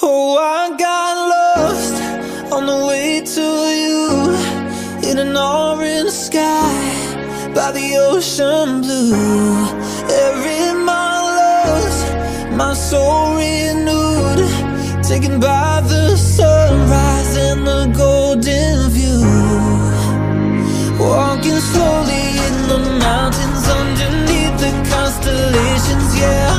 Oh, I got lost on the way to you, in an orange sky by the ocean blue. Every mile lost, my soul renewed, taken by the sunrise and the golden view. Walking slowly in the mountains underneath the constellations, yeah.